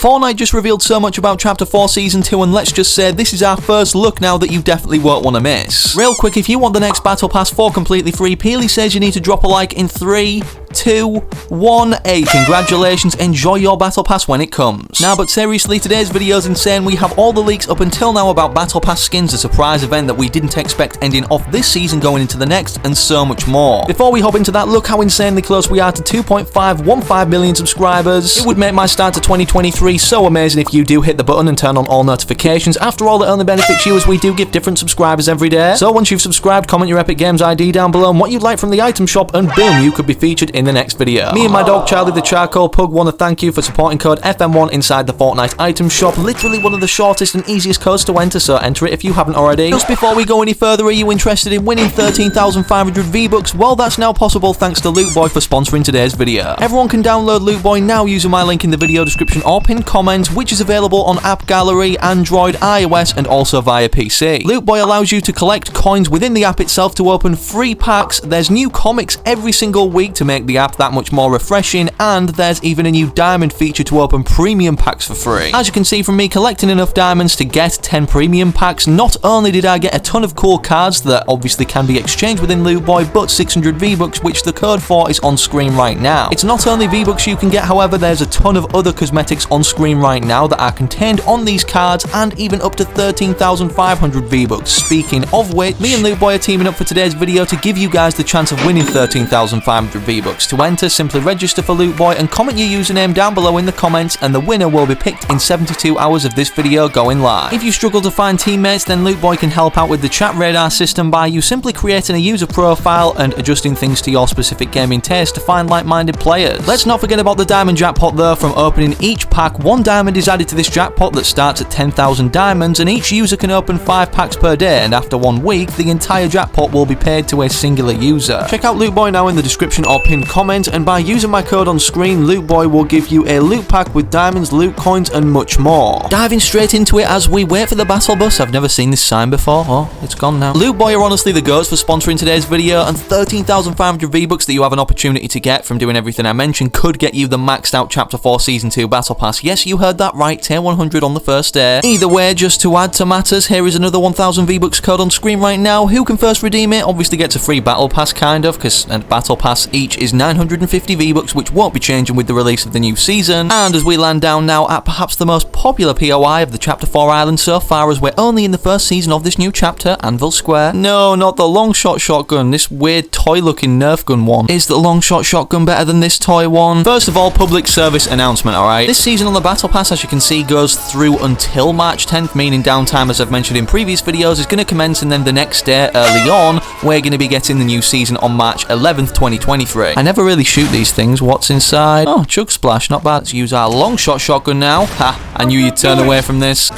Fortnite just revealed so much about Chapter 4 Season 2, and let's just say this is our first look now that you definitely won't want to miss. Real quick, if you want the next Battle Pass for completely free, Peely says you need to drop a like in 3, 2, 1. Hey, congratulations, enjoy your Battle Pass when it comes. Now, but seriously, today's video is insane. We have all the leaks up until now about Battle Pass skins, a surprise event that we didn't expect ending off this season going into the next, and so much more. Before we hop into that, look how insanely close we are to 2.515 million subscribers. It would make my start to 2023 so amazing if you do hit the button and turn on all notifications. After all, it only benefits you as we do give different subscribers every day. So once you've subscribed, comment your Epic Games ID down below and what you'd like from the item shop, and boom, you could be featured in the next video. Me and my dog Charlie the Charcoal Pug want to thank you for supporting code FM1 inside the Fortnite item shop. Literally one of the shortest and easiest codes to enter, so enter it if you haven't already. Just before we go any further, are you interested in winning 13,500 V-Bucks? Well, that's now possible thanks to Loot Boy for sponsoring today's video. Everyone can download Loot Boy now using my link in the video description or pinned comment, which is available on App Gallery, Android, iOS, and also via PC. Loot Boy allows you to collect coins within the app itself to open free packs. There's new comics every single week to make the app that much more refreshing, and there's even a new diamond feature to open premium packs for free. As you can see from me collecting enough diamonds to get 10 premium packs, not only did I get a ton of cool cards that obviously can be exchanged within Loot Boy, but 600 V-Bucks, which the code for is on screen right now. It's not only V-Bucks you can get, however, there's a ton of other cosmetics on screen right now that are contained on these cards, and even up to 13,500 V-Bucks. Speaking of which, me and Loot Boy are teaming up for today's video to give you guys the chance of winning 13,500 V-Bucks. To enter, simply register for Loot Boy and comment your username down below in the comments, and the winner will be picked in 72 hours of this video going live. If you struggle to find teammates, then Loot Boy can help out with the chat radar system by you simply creating a user profile and adjusting things to your specific gaming taste to find like-minded players. Let's not forget about the diamond jackpot though. From opening each pack, 1 diamond is added to this jackpot that starts at 10,000 diamonds, and each user can open 5 packs per day, and after 1 week, the entire jackpot will be paid to a singular user. Check out Loot Boy now in the description or pinned comment, and by using my code on screen, Loot Boy will give you a loot pack with diamonds, loot coins, and much more. Diving straight into it as we wait for the battle bus. I've never seen this sign before. Oh, it's gone now. Loot Boy are honestly the goats for sponsoring today's video, and 13,500 V-Bucks that you have an opportunity to get from doing everything I mentioned could get you the maxed out Chapter 4 Season 2 Battle Pass. Yes, you heard that right, tier 100 on the first day. Either way, just to add to matters, here is another 1,000 V-Bucks code on screen right now. Who can first redeem it? Obviously gets a free Battle Pass, kind of, because a Battle Pass each is 950 V-Bucks, which won't be changing with the release of the new season. And as we land down now at perhaps the most popular POI of the Chapter 4 island so far, as we're only in the first season of this new chapter, Anvil Square. No, not the long shot shotgun, this weird toy-looking Nerf gun one. Is the long shot shotgun better than this toy one? First of all, public service announcement, alright? This season on the Battle Pass, as you can see, goes through until March 10th, meaning downtime, as I've mentioned in previous videos, is going to commence, and then the next day, early on, we're going to be getting the new season on March 11th, 2023. I never really shoot these things. What's inside? Oh, Chug Splash, not bad. Let's use our long shot shotgun now. Ha, I knew you'd turn away from this.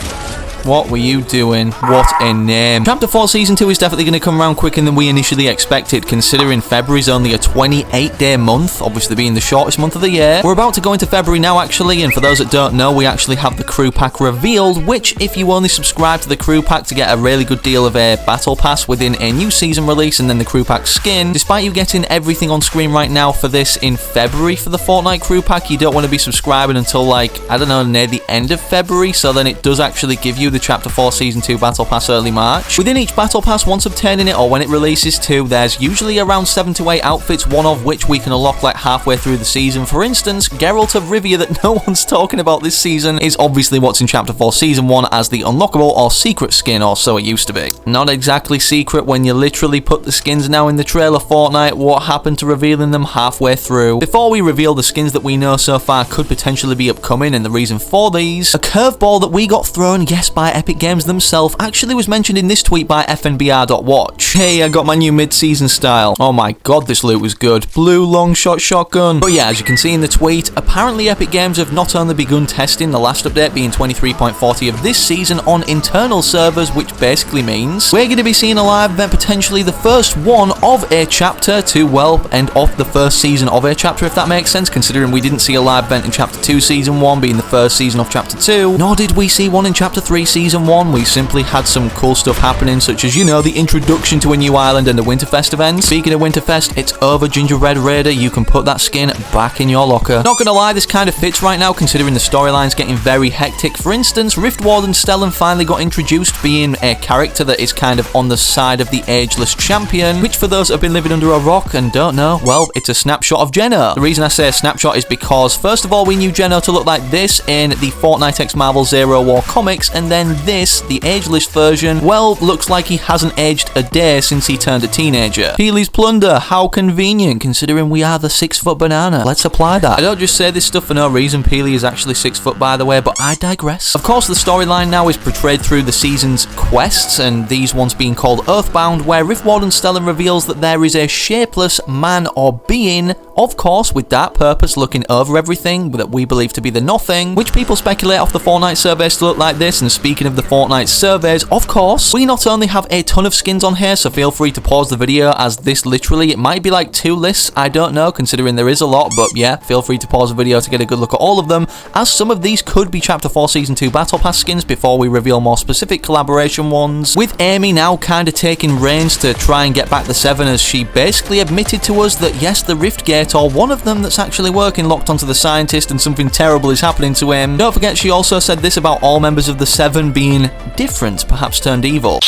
What were you doing? What a name. Chapter 4 Season 2 is definitely going to come around quicker than we initially expected, considering February is only a 28-day month, obviously being the shortest month of the year. We're about to go into February now, actually, and for those that don't know, we actually have the crew pack revealed, which, if you only subscribe to the crew pack to get a really good deal of a battle pass within a new season release and then the crew pack skin, despite you getting everything on screen right now for this in February for the Fortnite crew pack, you don't want to be subscribing until, like, I don't know, near the end of February, so then it does actually give you the Chapter 4 Season 2 Battle Pass early March. Within each Battle Pass, once obtaining it or when it releases too, there's usually around 7 to 8 outfits, one of which we can unlock like halfway through the season. For instance, Geralt of Rivia, that no one's talking about this season, is obviously what's in Chapter 4 Season 1 as the unlockable or secret skin, or so it used to be. Not exactly secret when you literally put the skins now in the trailer Fortnite. What happened to revealing them halfway through? Before we reveal the skins that we know so far could potentially be upcoming, and the reason for these, a curveball that we got thrown, yes, by Epic Games themselves, actually was mentioned in this tweet by FNBR.watch. Hey, I got my new mid-season style. Oh my god, this loot was good. Blue long shot shotgun. But yeah, as you can see in the tweet, apparently Epic Games have not only begun testing, the last update being 23.40 of this season, on internal servers, which basically means we're going to be seeing a live event, potentially the first one of a chapter to, well, end off the first season of a chapter, if that makes sense, considering we didn't see a live event in Chapter 2 Season 1 being the first season of Chapter 2, nor did we see one in Chapter 3 Season 1, we simply had some cool stuff happening, such as, you know, the introduction to a new island and the Winterfest event. Speaking of Winterfest, it's over, Gingerbread Raider. You can put that skin back in your locker. Not gonna lie, this kind of fits right now, considering the storyline's getting very hectic. For instance, Rift Warden Stellan finally got introduced, being a character that is kind of on the side of the ageless champion, which for those that have been living under a rock and don't know, well, it's a snapshot of Geno. The reason I say a snapshot is because, first of all, we knew Geno to look like this in the Fortnite X Marvel Zero War comics, and then this, the ageless version, well, looks like he hasn't aged a day since he turned a teenager. Peely's Plunder, how convenient, considering we are the 6-foot banana. Let's apply that. I don't just say this stuff for no reason. Peely is actually 6 foot, by the way, but I digress. Of course, the storyline now is portrayed through the season's quests, and these ones being called Earthbound, where Rift Warden Stellan reveals that there is a shapeless man or being, of course, with that purpose looking over everything that we believe to be the Nothing, which people speculate off the Fortnite surveys to look like this. And speaking of the Fortnite surveys, of course, we not only have a ton of skins on here, so feel free to pause the video, as this literally, it might be like 2 lists, I don't know, considering there is a lot, but yeah, feel free to pause the video to get a good look at all of them, as some of these could be Chapter 4 Season 2 Battle Pass skins before we reveal more specific collaboration ones, with Amy now kind of taking reins to try and get back the 7, as she basically admitted to us that yes, the Rift Gate, or one of them that's actually working, locked onto the scientist and something terrible is happening to him. Don't forget, she also said this about all members of the 7 being different, perhaps turned evil.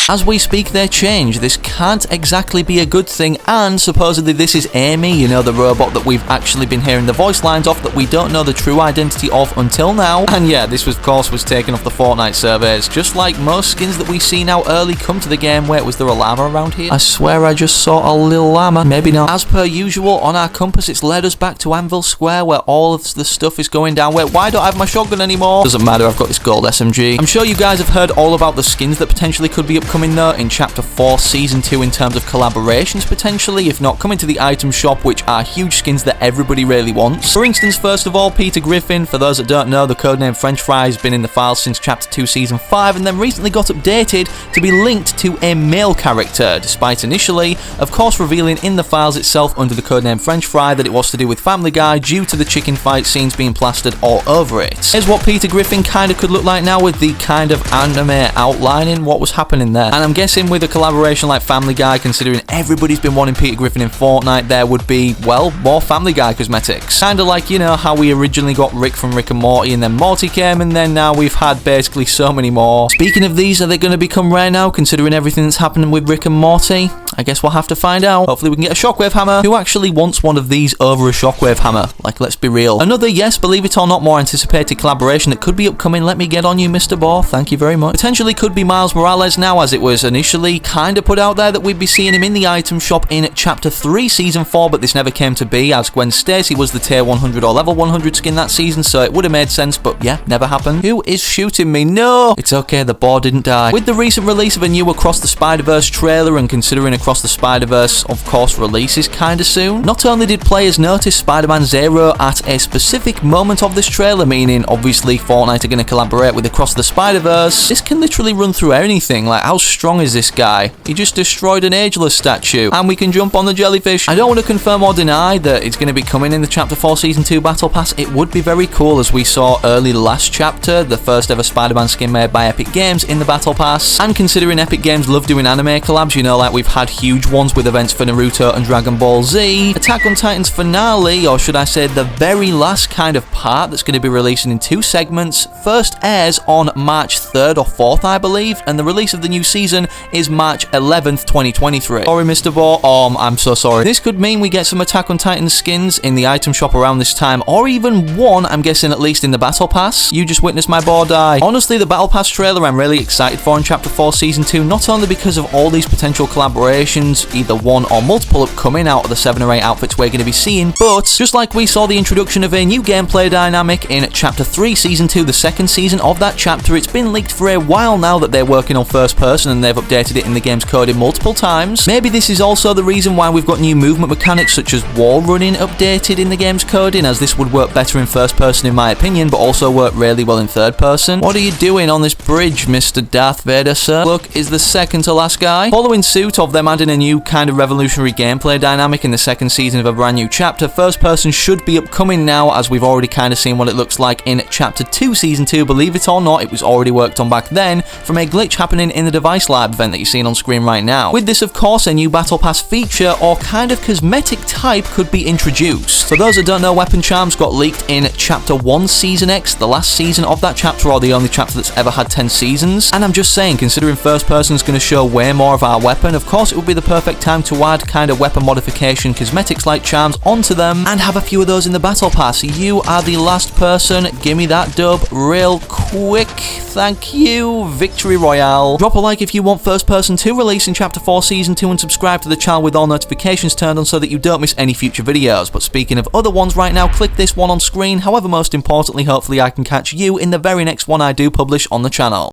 As we speak, they change. This can't exactly be a good thing, and supposedly this is Amy, you know, the robot that we've actually been hearing the voice lines of, that we don't know the true identity of until now. And yeah, this was, of course, was taken off the Fortnite surveys. Just like most skins that we see now early come to the game. Wait, was there a llama around here? I swear I just saw a little llama. Maybe not. As per usual, on our compass, it's led us back to Anvil Square, where all of the stuff is going down. Wait, why don't I have my shotgun anymore? Doesn't matter, I've got this gold SMG. I'm sure you guys have heard all about the skins that potentially could be upcoming though in Chapter 4 Season 2 in terms of collaborations potentially, if not coming to the item shop, which are huge skins that everybody really wants. For instance, first of all, Peter Griffin. For those that don't know, the codename French Fry has been in the files since Chapter 2 Season 5, and then recently got updated to be linked to a male character, despite initially, of course, revealing in the files itself under the codename French Fry that it was to do with Family Guy due to the chicken fight scenes being plastered all over it. Here's what Peter Griffin kind of could look like now, with the kind of anime outlining what was happening there. And I'm guessing with a collaboration like Family Guy, considering everybody's been wanting Peter Griffin in Fortnite, there would be, well, more Family Guy cosmetics. Kinda like, you know, how we originally got Rick from Rick and Morty, and then Morty came, and then now we've had basically so many more. Speaking of these, are they going to become rare now, considering everything that's happening with Rick and Morty? I guess we'll have to find out. Hopefully we can get a shockwave hammer. Who actually wants one of these over a shockwave hammer? Like, let's be real. Another, yes, believe it or not, more anticipated collaboration that could be upcoming. Let me get on you, Mr. Bohr. Thank you very much. Potentially could be Miles Morales now, as it was initially kind of put out there that we'd be seeing him in the item shop in Chapter 3 Season 4, but this never came to be, as Gwen Stacy was the tier 100 or level 100 skin that season, so it would have made sense, but yeah, never happened. Who is shooting me? No! It's okay, the boar didn't die. With the recent release of a new Across the Spider-Verse trailer, and considering Across the Spider-Verse, of course, releases kinda soon, not only did players notice Spider-Man Zero at a specific moment of this trailer, meaning obviously Fortnite are going to collaborate with Across the Spider-Verse, this can literally run through anything. Like, how strong is this guy? He just destroyed an ageless statue, and we can jump on the jellyfish. I don't want to confirm or deny that it's going to be coming in the Chapter 4 Season 2 Battle Pass. It would be very cool, as we saw early last chapter, the first ever Spider-Man skin made by Epic Games in the Battle Pass, and considering Epic Games love doing anime collabs, you know, like we've had huge ones with events for Naruto and Dragon Ball Z, Attack on Titan's finale, or should I say the very last kind of part that's going to be releasing in 2 segments, first airs on March 3rd or 4th, I believe, and the release of the new season is March 11th, 2023. Sorry, Mr. Bohr. I'm so sorry. This could mean we get some Attack on Titan skins in the item shop around this time, or even one, I'm guessing, at least in the Battle Pass. You just witnessed my boar die. Honestly, the Battle Pass trailer I'm really excited for in Chapter 4 Season 2, not only because of all these potential collaborations, either one or multiple upcoming out of the 7 or 8 outfits we're going to be seeing, but just like we saw the introduction of a new gameplay dynamic in Chapter 3 Season 2, the second season of that chapter, it's been leaked for a while now that they're working on first person, and they've updated it in the game's coding multiple times. Maybe this is also the reason why we've got new movement mechanics such as wall running updated in the game's coding, as this would work better in first person in my opinion, but also work really well in third person. What are you doing on this bridge, Mr. Darth Vader, sir? Look, is the second to last guy. Following suit of them adding a new kind of revolutionary gameplay dynamic in the second season of a brand new chapter, first person should be upcoming now, as we've already kind of seen what it looks like in Chapter 2 Season 2. Believe it or not, it was already worked on back then from a glitch happening in the device Live event that you're seeing on screen right now. With this, of course, a new Battle Pass feature or kind of cosmetic type could be introduced. For those that don't know, weapon charms got leaked in Chapter 1 Season X, the last season of that chapter, or the only chapter that's ever had 10 seasons. And I'm just saying, considering first person is going to show way more of our weapon, of course it would be the perfect time to add kind of weapon modification cosmetics like charms onto them and have a few of those in the Battle Pass. You are the last person. Give me that dub real quick. Thank you. Victory Royale. Drop a like if you want First Person 2 release in Chapter 4 Season 2 and subscribe to the channel with all notifications turned on so that you don't miss any future videos. But speaking of other ones right now, click this one on screen. However, most importantly, hopefully I can catch you in the very next one I do publish on the channel.